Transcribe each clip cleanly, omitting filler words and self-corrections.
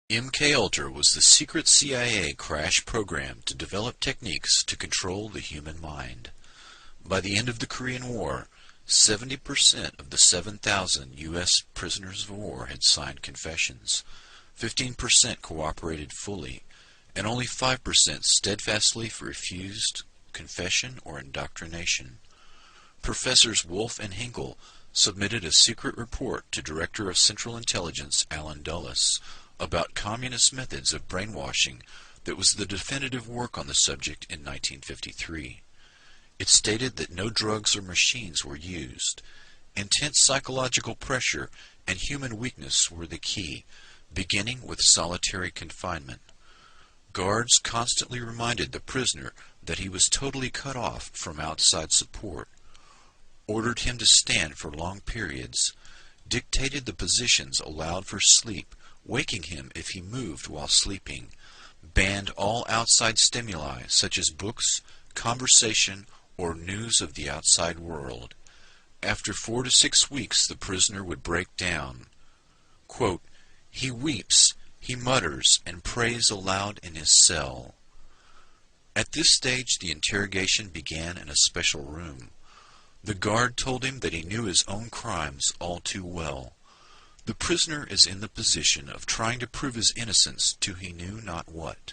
MKUltra was the secret CIA crash program to develop techniques to control the human mind. By the end of the Korean War, 70% of the 7,000 U.S. prisoners of war had signed confessions, 15% cooperated fully, and only 5% steadfastly refused confession or indoctrination. Professors Wolf and Hinkle submitted a secret report to Director of Central Intelligence Allen Dulles about communist methods of brainwashing that was the definitive work on the subject in 1953. It stated that no drugs or machines were used. Intense psychological pressure and human weakness were the key, beginning with solitary confinement. Guards constantly reminded the prisoner that he was totally cut off from outside support, ordered him to stand for long periods, dictated the positions allowed for sleep, waking him if he moved while sleeping, banned all outside stimuli such as books, conversation, or news of the outside world. After 4 to 6 weeks, the prisoner would break down. Quote, "He weeps, he mutters, and prays aloud in his cell." At this stage, the interrogation began in a special room. The guard told him that he knew his own crimes all too well. The prisoner is in the position of trying to prove his innocence to he knew not what.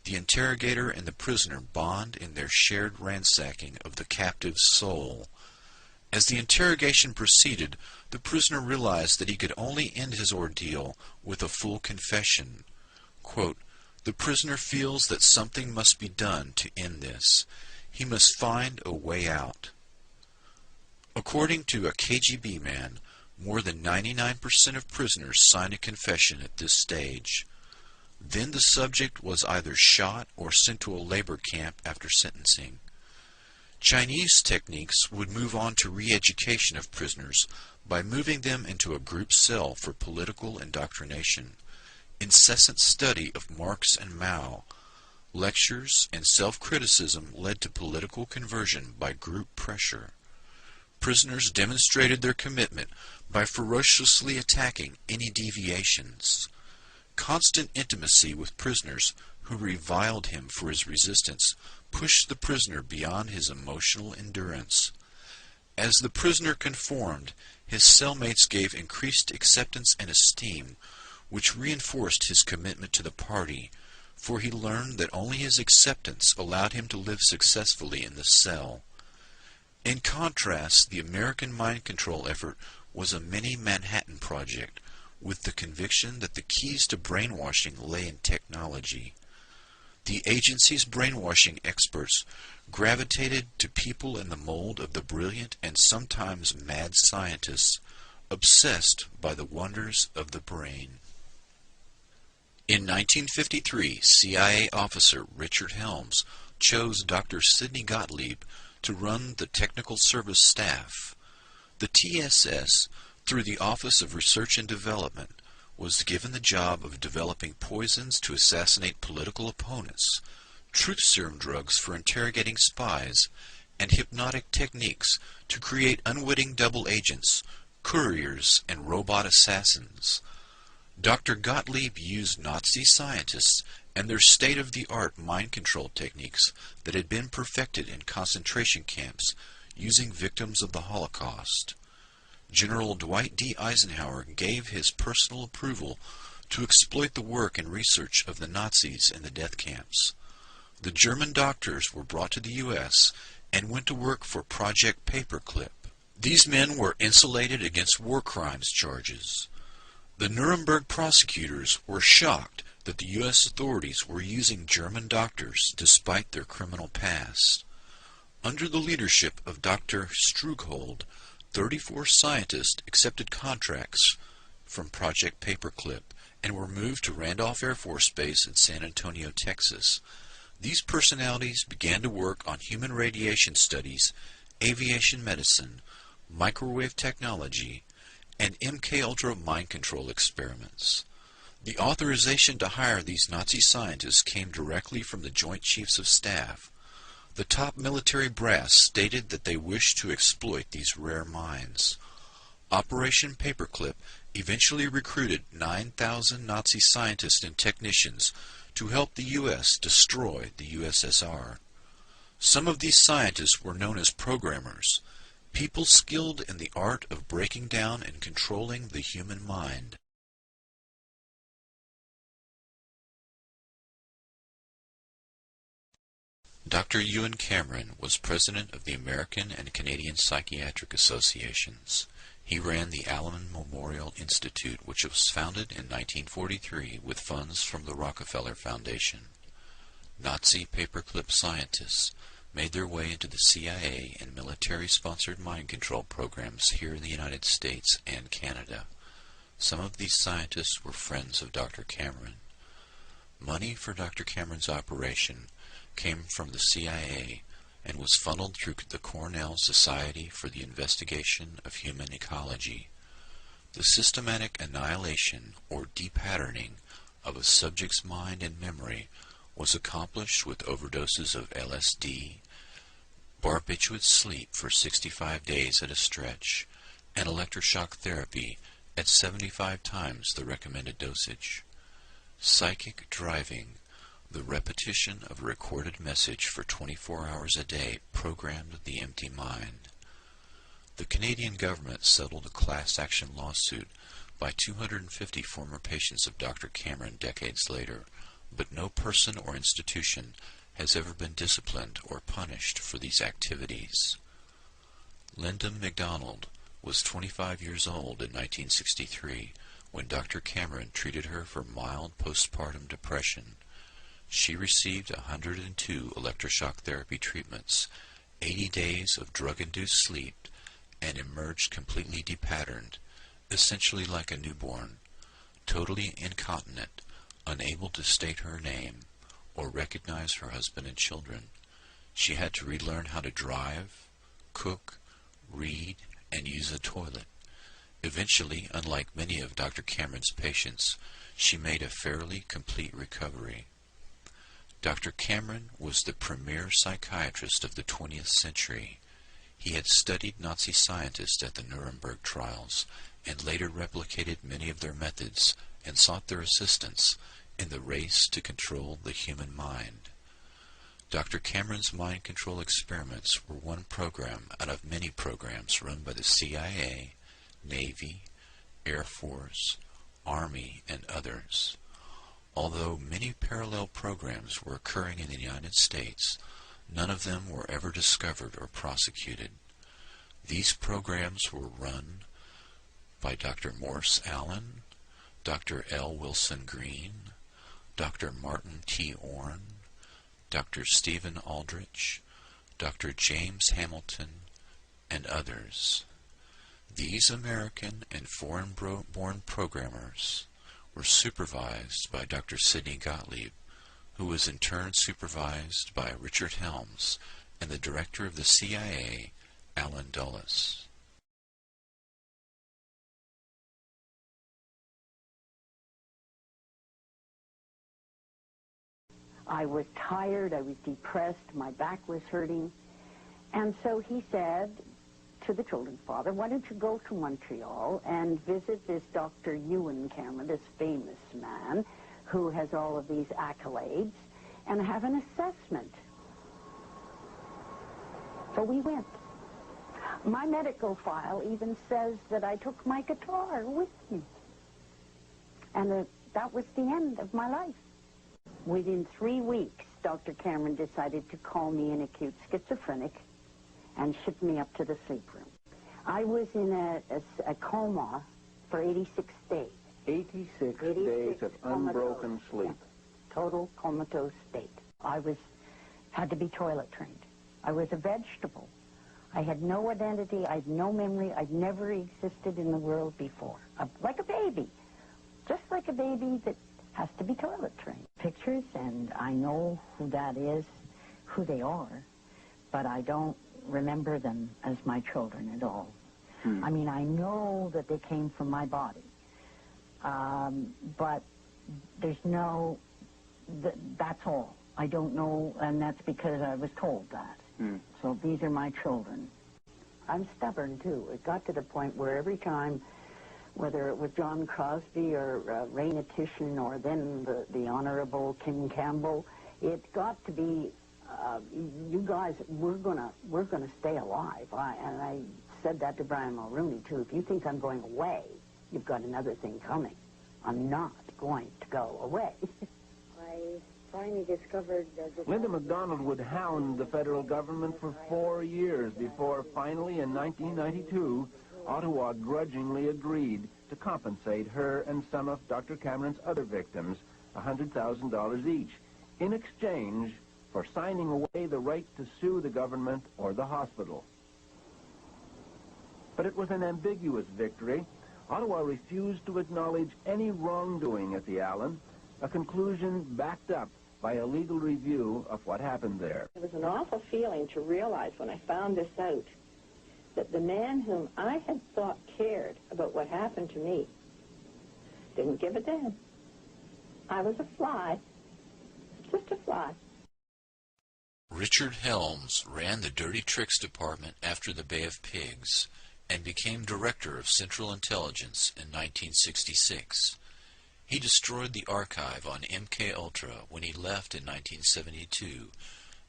The interrogator and the prisoner bond in their shared ransacking of the captive's soul. As the interrogation proceeded, the prisoner realized that he could only end his ordeal with a full confession. Quote, "The prisoner feels that something must be done to end this. He must find a way out." According to a KGB man, more than 99% of prisoners signed a confession at this stage. Then the subject was either shot or sent to a labor camp after sentencing. Chinese techniques would move on to re-education of prisoners by moving them into a group cell for political indoctrination, incessant study of Marx and Mao. Lectures and self-criticism led to political conversion by group pressure. Prisoners demonstrated their commitment by ferociously attacking any deviations. Constant intimacy with prisoners who reviled him for his resistance pushed the prisoner beyond his emotional endurance. As the prisoner conformed, his cellmates gave increased acceptance and esteem, which reinforced his commitment to the party, for he learned that only his acceptance allowed him to live successfully in the cell. In contrast, the American mind control effort was a mini Manhattan Project, with the conviction that the keys to brainwashing lay in technology. The agency's brainwashing experts gravitated to people in the mold of the brilliant and sometimes mad scientists, obsessed by the wonders of the brain. In 1953, CIA officer Richard Helms chose Dr. Sidney Gottlieb to run the technical service staff. The TSS, through the Office of Research and Development, was given the job of developing poisons to assassinate political opponents, truth serum drugs for interrogating spies, and hypnotic techniques to create unwitting double agents, couriers, and robot assassins. Dr. Gottlieb used Nazi scientists and their state-of-the-art mind control techniques that had been perfected in concentration camps using victims of the Holocaust. General Dwight D. Eisenhower gave his personal approval to exploit the work and research of the Nazis in the death camps. The German doctors were brought to the U.S. and went to work for Project Paperclip. These men were insulated against war crimes charges. The Nuremberg prosecutors were shocked that the U.S. authorities were using German doctors despite their criminal past. Under the leadership of Dr. Strughold, 34 scientists accepted contracts from Project Paperclip and were moved to Randolph Air Force Base in San Antonio, Texas. These personalities began to work on human radiation studies, aviation medicine, microwave technology, and MKUltra mind control experiments. The authorization to hire these Nazi scientists came directly from the Joint Chiefs of Staff. The top military brass stated that they wished to exploit these rare minds. Operation Paperclip eventually recruited 9,000 Nazi scientists and technicians to help the U.S. destroy the USSR. Some of these scientists were known as programmers, people skilled in the art of breaking down and controlling the human mind. Dr. Ewen Cameron was president of the American and Canadian Psychiatric Associations. He ran the Allen Memorial Institute, which was founded in 1943 with funds from the Rockefeller Foundation. Nazi paperclip scientists made their way into the CIA and military-sponsored mind control programs here in the United States and Canada. Some of these scientists were friends of Dr. Cameron. Money for Dr. Cameron's operation came from the CIA and was funneled through the Cornell Society for the Investigation of Human Ecology. The systematic annihilation or depatterning of a subject's mind and memory was accomplished with overdoses of LSD, barbiturate sleep for 65 days at a stretch, and electroshock therapy at 75 times the recommended dosage. Psychic driving, the repetition of a recorded message for 24 hours a day, programmed the empty mind. The Canadian government settled a class action lawsuit by 250 former patients of Dr. Cameron decades later, but no person or institution has ever been disciplined or punished for these activities. Linda MacDonald was 25 years old in 1963 when Dr. Cameron treated her for mild postpartum depression. She received 102 electroshock therapy treatments, 80 days of drug-induced sleep, and emerged completely depatterned, essentially like a newborn, totally incontinent, unable to state her name or recognize her husband and children. She had to relearn how to drive, cook, read, and use a toilet. Eventually, unlike many of Dr. Cameron's patients, she made a fairly complete recovery. Dr. Cameron was the premier psychiatrist of the 20th century. He had studied Nazi scientists at the Nuremberg trials and later replicated many of their methods and sought their assistance in the race to control the human mind. Dr. Cameron's mind control experiments were one program out of many programs run by the CIA, Navy, Air Force, Army, and others. Although many parallel programs were occurring in the United States, none of them were ever discovered or prosecuted. These programs were run by Dr. Morse Allen, Dr. L. Wilson Green, Dr. Martin T. Orne, Dr. Stephen Aldrich, Dr. James Hamilton, and others. These American and foreign-born programmers were supervised by Dr. Sidney Gottlieb, who was in turn supervised by Richard Helms and the director of the CIA, Allen Dulles. I was tired, I was depressed, my back was hurting, and so he said to the children's father, why don't you go to Montreal and visit this Dr. Ewen Cameron, this famous man who has all of these accolades, and have an assessment. So we went. My medical file even says that I took my guitar with me. And that was the end of my life. Within 3 weeks, Dr. Cameron decided to call me an acute schizophrenic and shipped me up to the sleep room. I was in a coma for 86 days. 86 days of unbroken sleep. Yeah. Total comatose state. I had to be toilet trained. I was a vegetable. I had no identity. I had no memory. I'd never existed in the world before. Like a baby. Just like a baby that has to be toilet trained. Pictures, and I know who that is, who they are, but I don't remember them as my children at all. I mean, I know that they came from my body, but there's no, that's all. I don't know, and that's because I was told that. So these are my children. I'm stubborn, too. It got to the point where every time whether it was John Crosby or Raina Titian or then the Honorable Kim Campbell. It got to be, you guys, we're gonna stay alive. And I said that to Brian Mulrooney too. If you think I'm going away, you've got another thing coming. I'm not going to go away. I finally discovered that... Linda MacDonald would hound the federal government for 4 years before finally in 1992, Ottawa grudgingly agreed to compensate her and some of Dr. Cameron's other victims $100,000 each in exchange for signing away the right to sue the government or the hospital. But it was an ambiguous victory. Ottawa refused to acknowledge any wrongdoing at the Allen, a conclusion backed up by a legal review of what happened there. It was an awful feeling to realize when I found this out that the man whom I had thought cared about what happened to me didn't give a damn. I was a fly, just a fly. Richard Helms ran the Dirty Tricks Department after the Bay of Pigs and became Director of Central Intelligence in 1966. He destroyed the archive on MKUltra when he left in 1972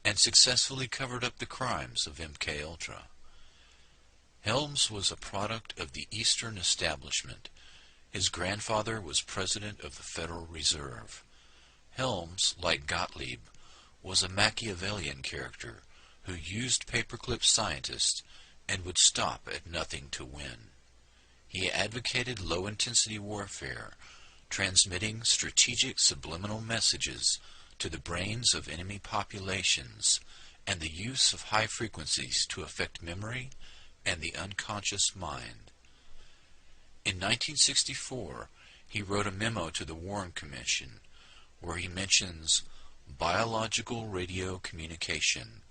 and successfully covered up the crimes of MKUltra. Helms was a product of the Eastern Establishment. His grandfather was president of the Federal Reserve. Helms, like Gottlieb, was a Machiavellian character who used paperclip scientists and would stop at nothing to win. He advocated low-intensity warfare, transmitting strategic subliminal messages to the brains of enemy populations and the use of high frequencies to affect memory and the unconscious mind. In 1964, he wrote a memo to the Warren Commission where he mentions biological radio communication.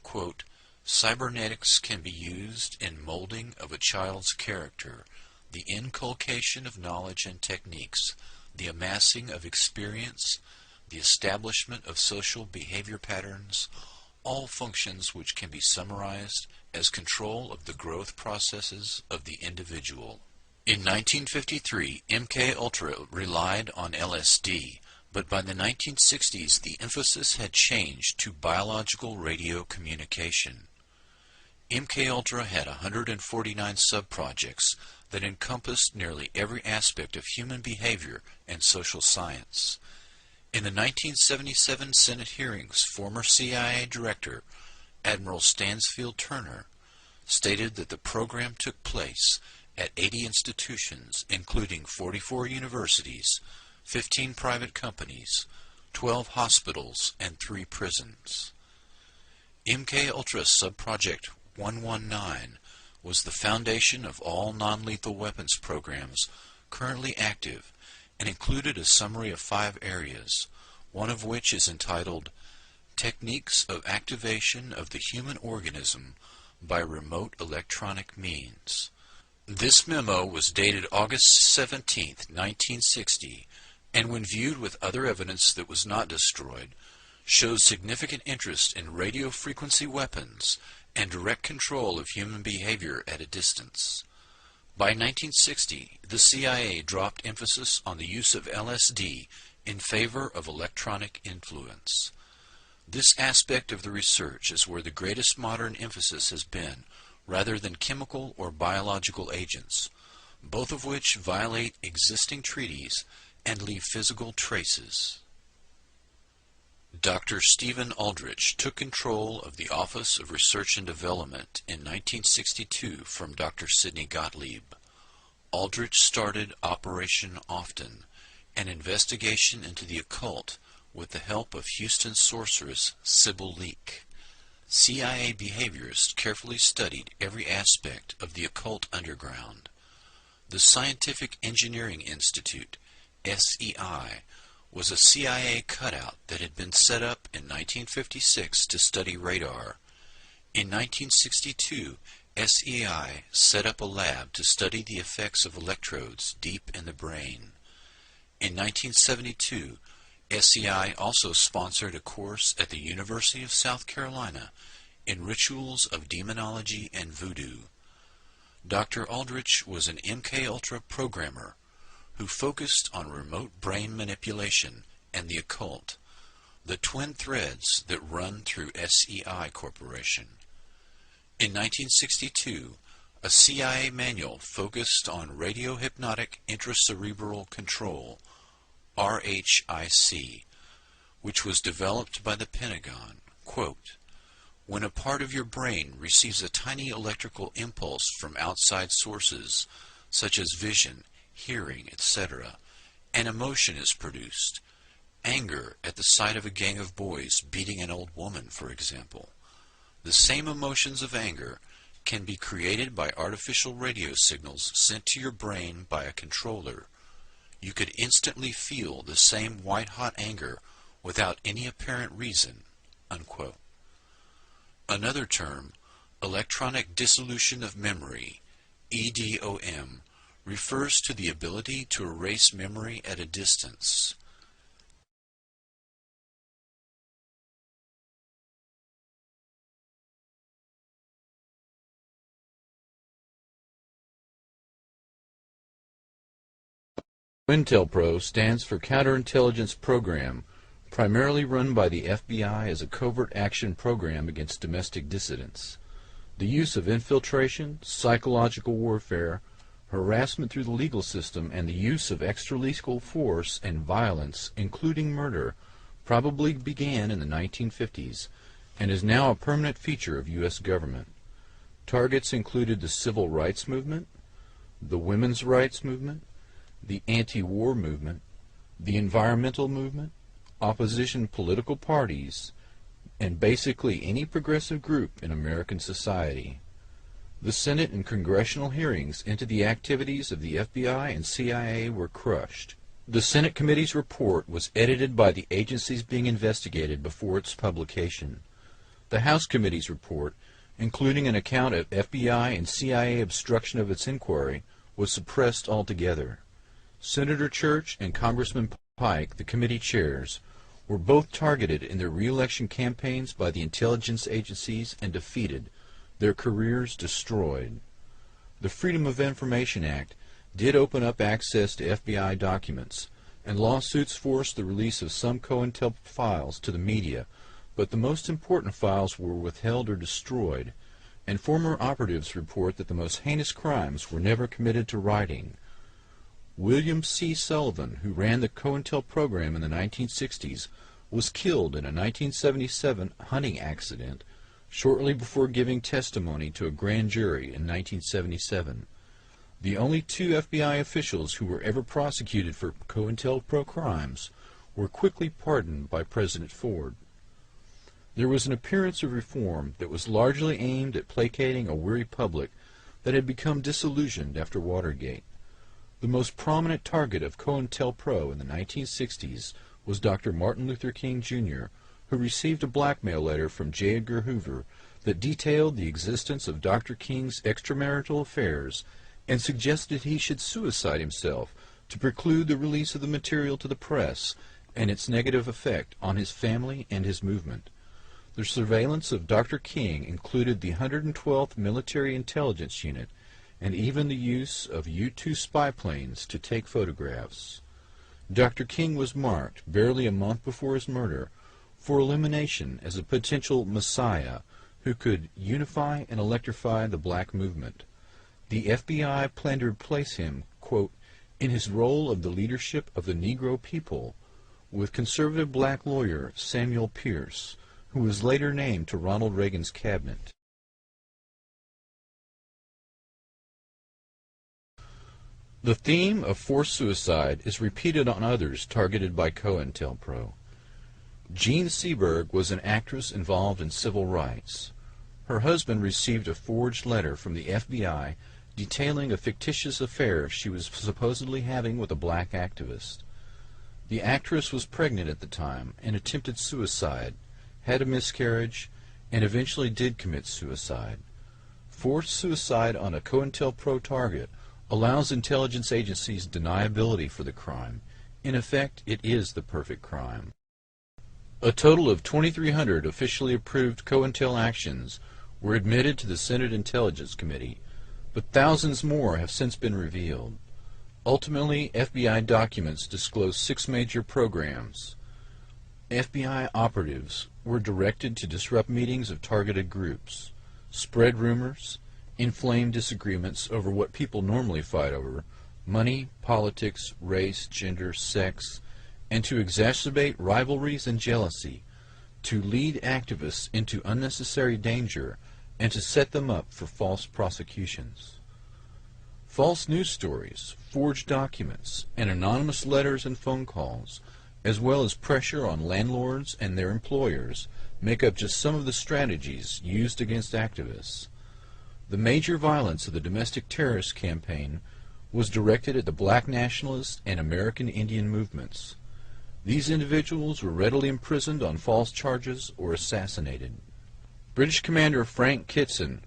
Quote, cybernetics can be used in molding of a child's character, the inculcation of knowledge and techniques, the amassing of experience, the establishment of social behavior patterns, all functions which can be summarized as control of the growth processes of the individual. In 1953, MKUltra relied on LSD, but by the 1960s the emphasis had changed to biological radio communication. MKUltra had 149 sub-projects that encompassed nearly every aspect of human behavior and social science. In the 1977 Senate hearings, former CIA Director Admiral Stansfield Turner stated that the program took place at 80 institutions, including 44 universities, 15 private companies, 12 hospitals, and 3 prisons. MKUltra Subproject 119 was the foundation of all non-lethal weapons programs currently active and included a summary of 5 areas, one of which is entitled Techniques of Activation of the Human Organism by Remote Electronic Means. This memo was dated August 17, 1960, and when viewed with other evidence that was not destroyed, shows significant interest in radio frequency weapons and direct control of human behavior at a distance. By 1960, the CIA dropped emphasis on the use of LSD in favor of electronic influence. This aspect of the research is where the greatest modern emphasis has been, rather than chemical or biological agents, both of which violate existing treaties and leave physical traces. Dr. Stephen Aldrich took control of the Office of Research and Development in 1962 from Dr. Sidney Gottlieb. Aldrich started Operation Often, an investigation into the occult with the help of Houston sorceress Sybil Leek. CIA behaviorists carefully studied every aspect of the occult underground. The Scientific Engineering Institute, SEI, was a CIA cutout that had been set up in 1956 to study radar. In 1962, SEI set up a lab to study the effects of electrodes deep in the brain. In 1972, SEI also sponsored a course at the University of South Carolina in rituals of demonology and voodoo. Dr. Aldrich was an MKUltra programmer who focused on remote brain manipulation and the occult, the twin threads that run through SEI Corporation. In 1962, a CIA manual focused on radiohypnotic intracerebral control, RHIC, which was developed by the Pentagon, quote, "When a part of your brain receives a tiny electrical impulse from outside sources, such as vision, hearing, etc., an emotion is produced. Anger at the sight of a gang of boys beating an old woman, for example. The same emotions of anger can be created by artificial radio signals sent to your brain by a controller. You could instantly feel the same white-hot anger without any apparent reason," unquote. Another term, electronic dissolution of memory, EDOM, refers to the ability to erase memory at a distance. COINTELPRO stands for Counterintelligence Program, primarily run by the FBI as a covert action program against domestic dissidents. The use of infiltration, psychological warfare, harassment through the legal system, and the use of extralegal force and violence, including murder, probably began in the 1950s and is now a permanent feature of U.S. government. Targets included the civil rights movement, the women's rights movement, the anti-war movement, the environmental movement, opposition political parties, and basically any progressive group in American society. The Senate and congressional hearings into the activities of the FBI and CIA were crushed. The Senate committee's report was edited by the agencies being investigated before its publication. The House committee's report, including an account of FBI and CIA obstruction of its inquiry, was suppressed altogether. Senator Church and Congressman Pike, the committee chairs, were both targeted in their re-election campaigns by the intelligence agencies and defeated, their careers destroyed. The Freedom of Information Act did open up access to FBI documents, and lawsuits forced the release of some COINTELPRO files to the media, but the most important files were withheld or destroyed, and former operatives report that the most heinous crimes were never committed to writing. William C. Sullivan, who ran the COINTELPRO program in the 1960s, was killed in a 1977 hunting accident shortly before giving testimony to a grand jury in 1977. The only two FBI officials who were ever prosecuted for COINTELPRO crimes were quickly pardoned by President Ford. There was an appearance of reform that was largely aimed at placating a weary public that had become disillusioned after Watergate. The most prominent target of COINTELPRO in the 1960s was Dr. Martin Luther King, Jr., who received a blackmail letter from J. Edgar Hoover that detailed the existence of Dr. King's extramarital affairs and suggested he should suicide himself to preclude the release of the material to the press and its negative effect on his family and his movement. The surveillance of Dr. King included the 112th Military Intelligence Unit and even the use of U-2 spy planes to take photographs. Dr. King was marked, barely a month before his murder, for elimination as a potential messiah who could unify and electrify the black movement. The FBI planned to replace him, quote, in his role of the leadership of the Negro people, with conservative black lawyer Samuel Pierce, who was later named to Ronald Reagan's cabinet. The theme of forced suicide is repeated on others targeted by COINTELPRO. Jean Seberg was an actress involved in civil rights. Her husband received a forged letter from the FBI detailing a fictitious affair she was supposedly having with a black activist. The actress was pregnant at the time and attempted suicide, had a miscarriage, and eventually did commit suicide. Forced suicide on a COINTELPRO target allows intelligence agencies deniability for the crime. In effect, it is the perfect crime. A total of 2,300 officially approved COINTEL actions were admitted to the Senate Intelligence Committee. but thousands more have since been revealed. Ultimately, FBI documents disclose 6 major programs. FBI operatives were directed to disrupt meetings of targeted groups, spread rumors, inflame disagreements over what people normally fight over, money, politics, race, gender, sex, and to exacerbate rivalries and jealousy, to lead activists into unnecessary danger, and to set them up for false prosecutions. False news stories, forged documents, and anonymous letters and phone calls, as well as pressure on landlords and their employers, make up just some of the strategies used against activists. The major violence of the domestic terrorist campaign was directed at the black nationalist and American Indian movements. These individuals were readily imprisoned on false charges or assassinated. British Commander Frank Kitson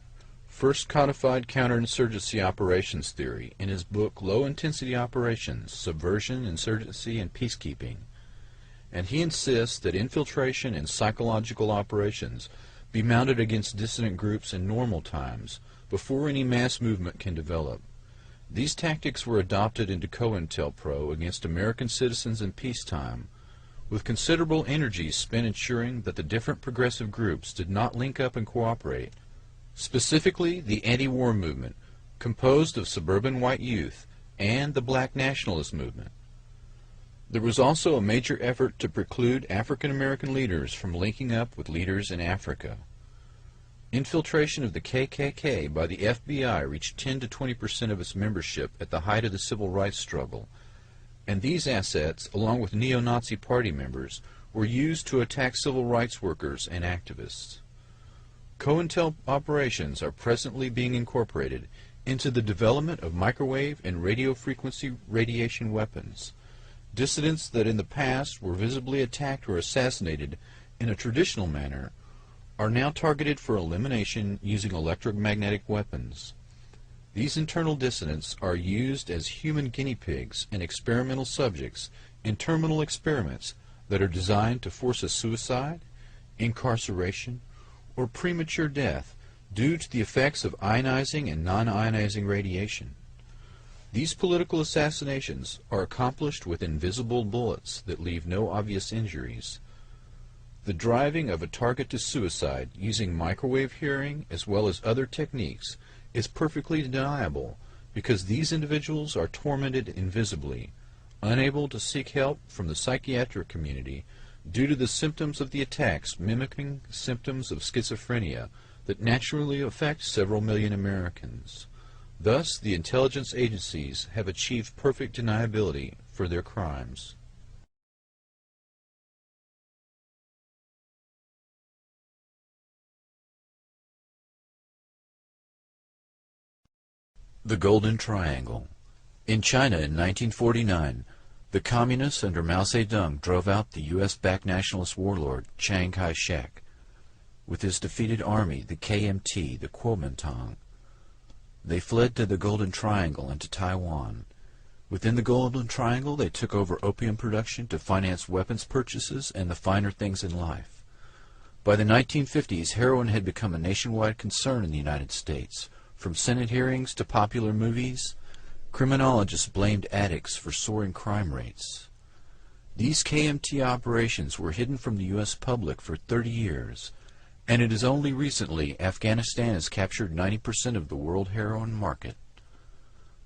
first codified counterinsurgency operations theory in his book Low-Intensity Operations, Subversion, Insurgency, and Peacekeeping, and he insists that infiltration and psychological operations be mounted against dissident groups in normal times before any mass movement can develop. These tactics were adopted into COINTELPRO against American citizens in peacetime, with considerable energy spent ensuring that the different progressive groups did not link up and cooperate. Specifically, the anti-war movement, composed of suburban white youth, and the black nationalist movement. There was also a major effort to preclude African American leaders from linking up with leaders in Africa. Infiltration of the KKK by the FBI reached 10 to 20% of its membership at the height of the civil rights struggle, and these assets, along with neo-Nazi party members, were used to attack civil rights workers and activists. COINTEL operations are presently being incorporated into the development of microwave and radio frequency radiation weapons. Dissidents that in the past were visibly attacked or assassinated in a traditional manner are now targeted for elimination using electromagnetic weapons. These internal dissidents are used as human guinea pigs and experimental subjects in terminal experiments that are designed to force a suicide, incarceration, or premature death due to the effects of ionizing and non-ionizing radiation. These political assassinations are accomplished with invisible bullets that leave no obvious injuries. The driving of a target to suicide using microwave hearing as well as other techniques is perfectly deniable because these individuals are tormented invisibly, unable to seek help from the psychiatric community due to the symptoms of the attacks mimicking symptoms of schizophrenia that naturally affect several million Americans. Thus, the intelligence agencies have achieved perfect deniability for their crimes. The Golden Triangle. In China in 1949, the Communists under Mao Zedong drove out the U.S.-backed nationalist warlord Chiang Kai-shek with his defeated army, the KMT, the Kuomintang. They fled to the Golden Triangle and to Taiwan. Within the Golden Triangle, they took over opium production to finance weapons purchases and the finer things in life. By the 1950s, heroin had become a nationwide concern in the United States. From Senate hearings to popular movies, criminologists blamed addicts for soaring crime rates. These KMT operations were hidden from the U.S. public for 30 years, and it is only recently Afghanistan has captured 90% of the world heroin market.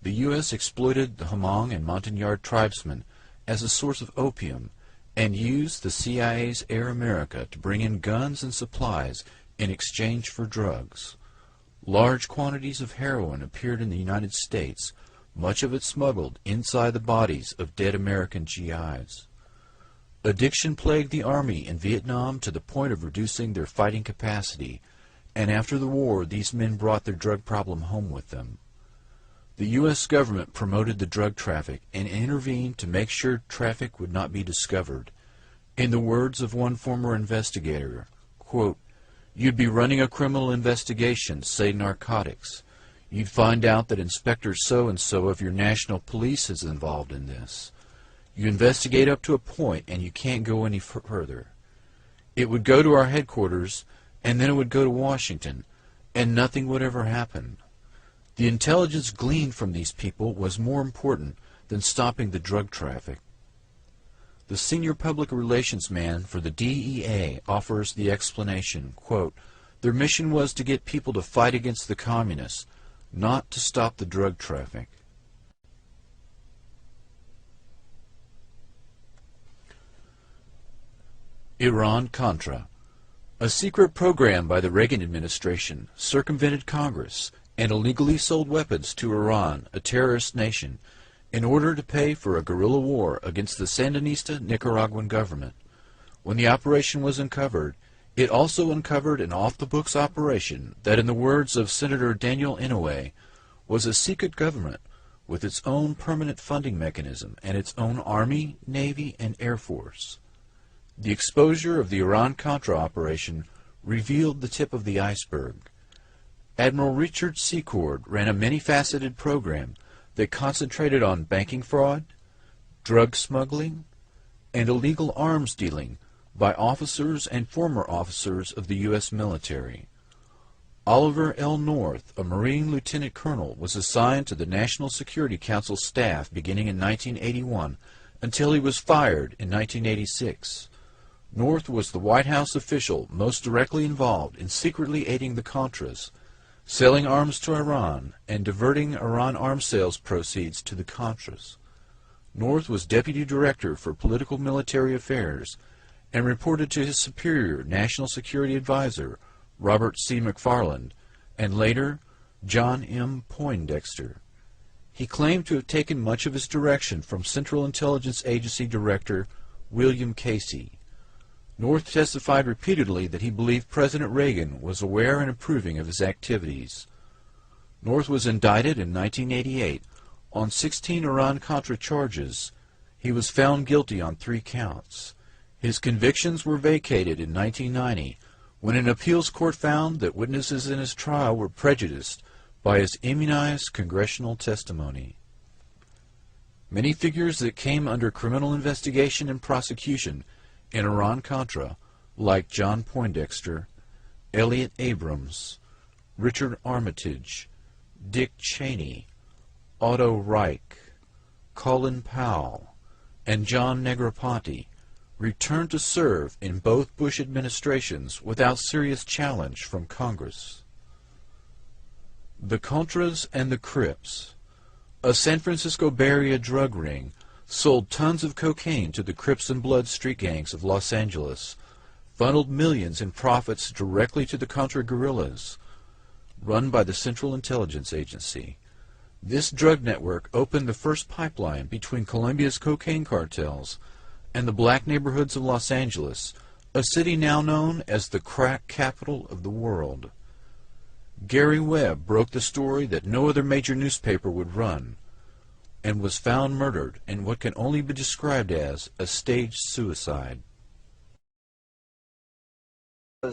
The U.S. exploited the Hmong and Montagnard tribesmen as a source of opium and used the CIA's Air America to bring in guns and supplies in exchange for drugs. Large quantities of heroin appeared in the United States, much of it smuggled inside the bodies of dead American GIs. Addiction plagued the Army in Vietnam to the point of reducing their fighting capacity, and after the war these men brought their drug problem home with them. The U.S. government promoted the drug traffic and intervened to make sure traffic would not be discovered. In the words of one former investigator, quote, "You'd be running a criminal investigation, say narcotics. You'd find out that Inspector so-and-so of your national police is involved in this. You investigate up to a point and you can't go any further. It would go to our headquarters and then it would go to Washington and nothing would ever happen. The intelligence gleaned from these people was more important than stopping the drug traffic. The senior public relations man for the DEA offers the explanation, quote, "Their mission was to get people to fight against the communists, not to stop the drug traffic." Iran-Contra. A secret program by the Reagan administration circumvented Congress and illegally sold weapons to Iran, a terrorist nation, in order to pay for a guerrilla war against the Sandinista Nicaraguan government. When the operation was uncovered, it also uncovered an off-the-books operation that, in the words of Senator Daniel Inouye, was a secret government with its own permanent funding mechanism and its own Army, Navy, and Air Force. The exposure of the Iran-Contra operation revealed the tip of the iceberg. Admiral Richard Secord ran a many-faceted program that concentrated on banking fraud, drug smuggling, and illegal arms dealing by officers and former officers of the U.S. military. Oliver L. North, a Marine lieutenant colonel, was assigned to the National Security Council staff beginning in 1981 until he was fired in 1986. North was the White House official most directly involved in secretly aiding the Contras, selling arms to Iran, and diverting Iran arms sales proceeds to the Contras. North was Deputy Director for Political Military Affairs and reported to his superior National Security Advisor, Robert C. McFarland, and later John M. Poindexter. He claimed to have taken much of his direction from Central Intelligence Agency Director William Casey. North testified repeatedly that he believed President Reagan was aware and approving of his activities. North was indicted in 1988 on 16 Iran-Contra charges. He was found guilty on 3 counts. His convictions were vacated in 1990 when an appeals court found that witnesses in his trial were prejudiced by his immunized congressional testimony. Many figures that came under criminal investigation and prosecution in Iran-Contra, like John Poindexter, Elliot Abrams, Richard Armitage, Dick Cheney, Otto Reich, Colin Powell, and John Negroponte, returned to serve in both Bush administrations without serious challenge from Congress. The Contras and the Crips. A San Francisco Bay Area drug ring sold tons of cocaine to the Crips and Blood street gangs of Los Angeles, funneled millions in profits directly to the Contra guerrillas, run by the Central Intelligence Agency. This drug network opened the first pipeline between Colombia's cocaine cartels and the black neighborhoods of Los Angeles, a city now known as the crack capital of the world. Gary Webb broke the story that no other major newspaper would run, and was found murdered in what can only be described as a staged suicide.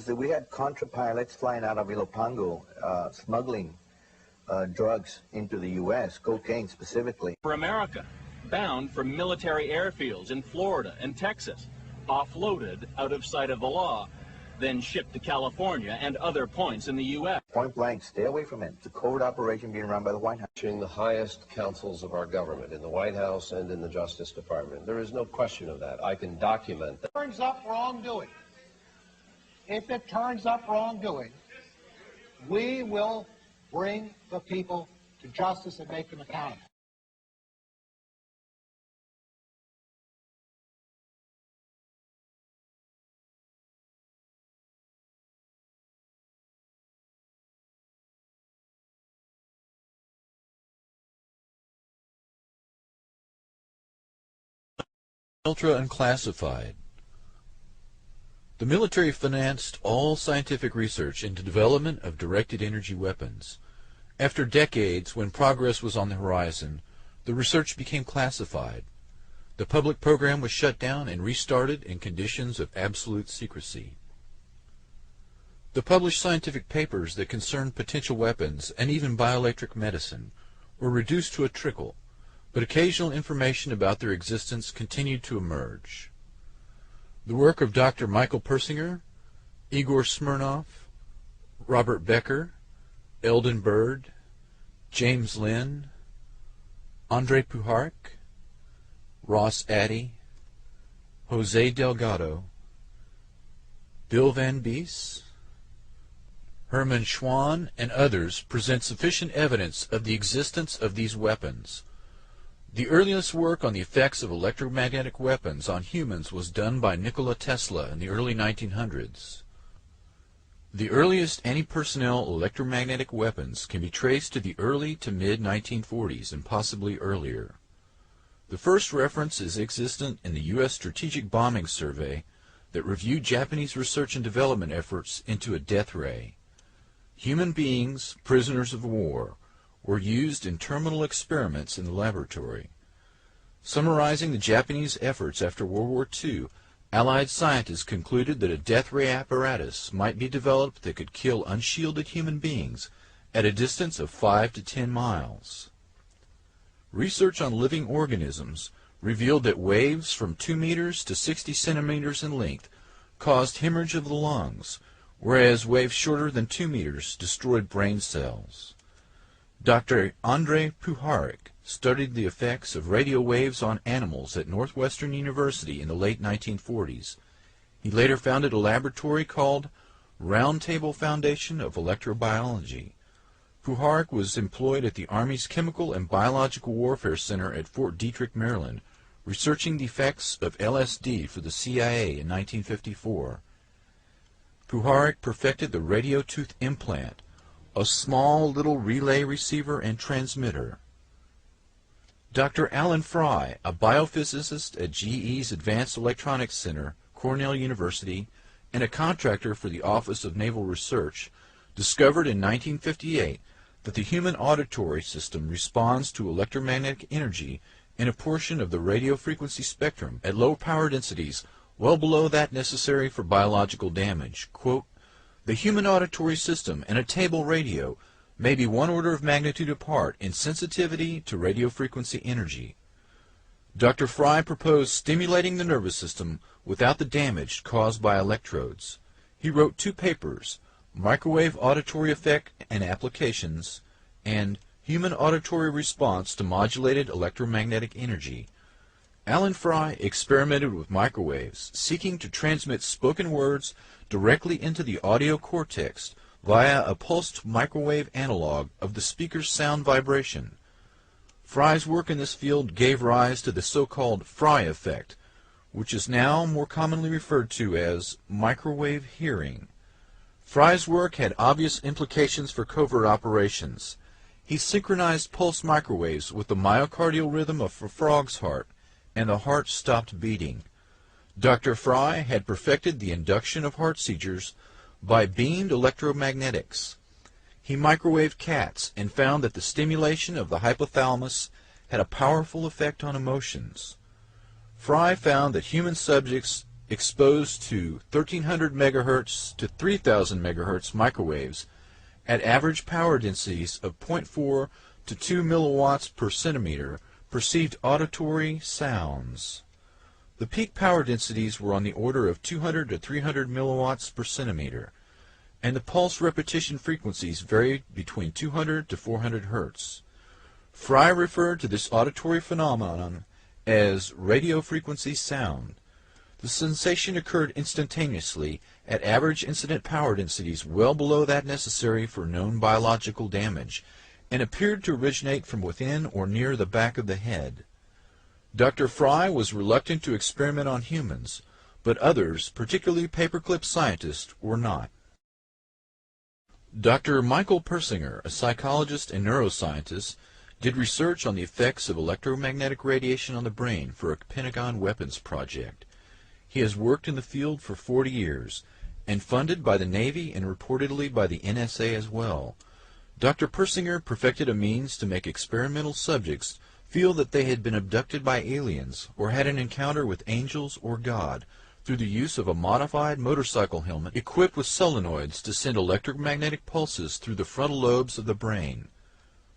We had Contra pilots flying out of Ilopango, smuggling drugs into the U.S., cocaine specifically. For America, bound from military airfields in Florida and Texas, offloaded out of sight of the law, then shipped to California and other points in the U.S. Point blank, stay away from it. It's a covert operation being run by the White House. The highest councils of our government, in the White House and in the Justice Department. There is no question of that. I can document that. Turns up wrongdoing. If it turns up wrongdoing, we will bring the people to justice and make them accountable. Ultra unclassified. The military financed all scientific research into development of directed energy weapons. After decades, when progress was on the horizon, the research became classified. The public program was shut down and restarted in conditions of absolute secrecy. The published scientific papers that concerned potential weapons and even bioelectric medicine were reduced to a trickle, but occasional information about their existence continued to emerge. The work of Dr. Michael Persinger, Igor Smirnov, Robert Becker, Eldon Bird, James Lynn, Andre Puharich, Ross Addy, Jose Delgado, Bill Van Bies, Herman Schwann, and others present sufficient evidence of the existence of these weapons. The earliest work on the effects of electromagnetic weapons on humans was done by Nikola Tesla in the early 1900s. The earliest anti-personnel electromagnetic weapons can be traced to the early to mid-1940s and possibly earlier. The first reference is existent in the U.S. Strategic Bombing Survey that reviewed Japanese research and development efforts into a death ray. Human beings, prisoners of war, were used in terminal experiments in the laboratory. Summarizing the Japanese efforts after World War II, Allied scientists concluded that a death ray apparatus might be developed that could kill unshielded human beings at a distance of 5 to 10 miles. Research on living organisms revealed that waves from 2 meters to 60 centimeters in length caused hemorrhage of the lungs, whereas waves shorter than 2 meters destroyed brain cells. Dr. Andre Puharich studied the effects of radio waves on animals at Northwestern University in the late 1940s. He later founded a laboratory called Round Table Foundation of Electrobiology. Puharich was employed at the Army's Chemical and Biological Warfare Center at Fort Detrick, Maryland, researching the effects of LSD for the CIA in 1954. Puharich perfected the radio tooth implant, a small little relay receiver and transmitter. Dr. Alan Fry, a biophysicist at GE's Advanced Electronics Center, Cornell University, and a contractor for the Office of Naval Research, discovered in 1958 that the human auditory system responds to electromagnetic energy in a portion of the radio frequency spectrum at low power densities well below that necessary for biological damage. Quote, "The human auditory system and a table radio may be 1 order of magnitude apart in sensitivity to radio frequency energy." Dr. Fry proposed stimulating the nervous system without the damage caused by electrodes. He wrote 2 papers, Microwave Auditory Effect and Applications, and Human Auditory Response to Modulated Electromagnetic Energy. Alan Fry experimented with microwaves, seeking to transmit spoken words directly into the audio cortex via a pulsed microwave analog of the speaker's sound vibration. Fry's work in this field gave rise to the so-called Fry effect, which is now more commonly referred to as microwave hearing. Fry's work had obvious implications for covert operations. He synchronized pulse microwaves with the myocardial rhythm of a frog's heart, and the heart stopped beating. Dr. Fry had perfected the induction of heart seizures by beamed electromagnetics. He microwaved cats and found that the stimulation of the hypothalamus had a powerful effect on emotions. Fry found that human subjects exposed to 1300 MHz to 3000 MHz microwaves at average power densities of 0.4 to 2 milliwatts per centimeter perceived auditory sounds. The peak power densities were on the order of 200 to 300 milliwatts per centimeter, and the pulse repetition frequencies varied between 200 to 400 Hz. Fry referred to this auditory phenomenon as radio frequency sound. The sensation occurred instantaneously at average incident power densities well below that necessary for known biological damage, and appeared to originate from within or near the back of the head. Dr. Fry was reluctant to experiment on humans, but others, particularly paperclip scientists, were not. Dr. Michael Persinger, a psychologist and neuroscientist, did research on the effects of electromagnetic radiation on the brain for a Pentagon weapons project. He has worked in the field for 40 years, and funded by the Navy and reportedly by the NSA as well. Dr. Persinger perfected a means to make experimental subjects feel that they had been abducted by aliens or had an encounter with angels or God through the use of a modified motorcycle helmet equipped with solenoids to send electromagnetic pulses through the frontal lobes of the brain.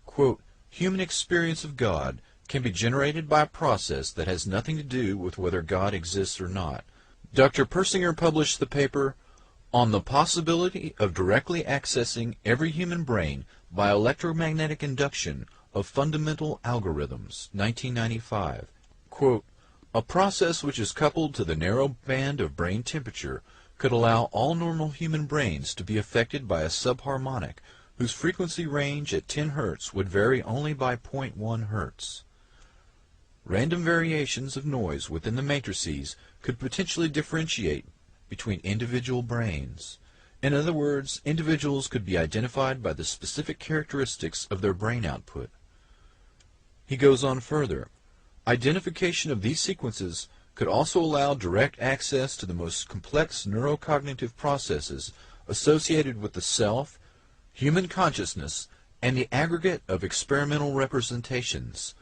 Quote, "Human experience of God can be generated by a process that has nothing to do with whether God exists or not." Dr. Persinger published the paper On the Possibility of Directly Accessing Every Human Brain by electromagnetic induction of fundamental algorithms, 1995. Quote, a process which is coupled to the narrow band of brain temperature could allow all normal human brains to be affected by a subharmonic whose frequency range at 10 Hz would vary only by 0.1 Hz. Random variations of noise within the matrices could potentially differentiate between individual brains. In other words, individuals could be identified by the specific characteristics of their brain output. He goes on further. Identification of these sequences could also allow direct access to the most complex neurocognitive processes associated with the self, human consciousness, and the aggregate of experimental representations,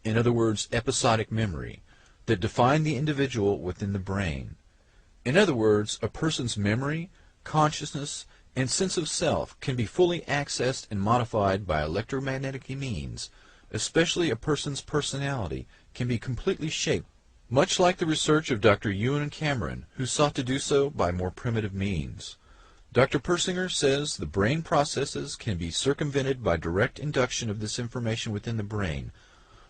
in other words, episodic memory, that define the individual within the brain. In other words, a person's memory, consciousness, and sense of self can be fully accessed and modified by electromagnetic means, especially a person's personality can be completely shaped, much like the research of Dr. Ewan Cameron, who sought to do so by more primitive means. Dr. Persinger says the brain processes can be circumvented by direct induction of this information within the brain.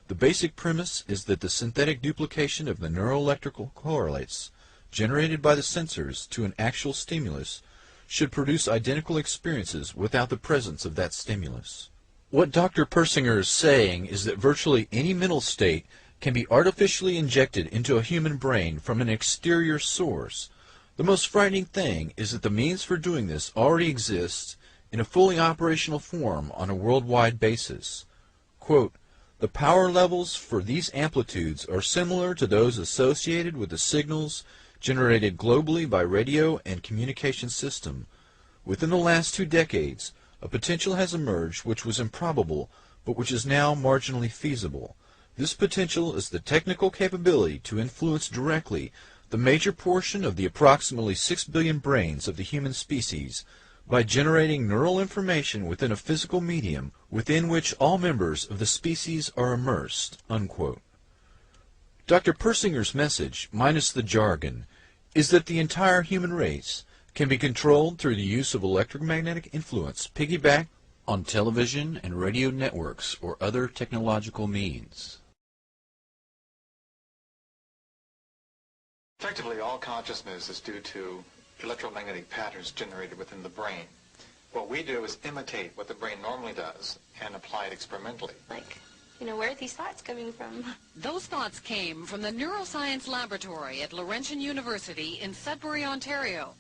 The basic premise is that the synthetic duplication of the neuroelectrical correlates generated by the sensors to an actual stimulus should produce identical experiences without the presence of that stimulus. What Dr. Persinger is saying is that virtually any mental state can be artificially injected into a human brain from an exterior source. The most frightening thing is that the means for doing this already exists in a fully operational form on a worldwide basis. Quote, the power levels for these amplitudes are similar to those associated with the signals generated globally by radio and communication system. Within the last 2 decades, a potential has emerged which was improbable, but which is now marginally feasible. This potential is the technical capability to influence directly the major portion of the approximately 6 billion brains of the human species by generating neural information within a physical medium within which all members of the species are immersed." Unquote. Dr. Persinger's message, minus the jargon, is that the entire human race can be controlled through the use of electromagnetic influence piggybacked on television and radio networks or other technological means. Effectively, all consciousness is due to electromagnetic patterns generated within the brain. What we do is imitate what the brain normally does and apply it experimentally. Where are these thoughts coming from? Those thoughts came from the Neuroscience Laboratory at Laurentian University in Sudbury, Ontario.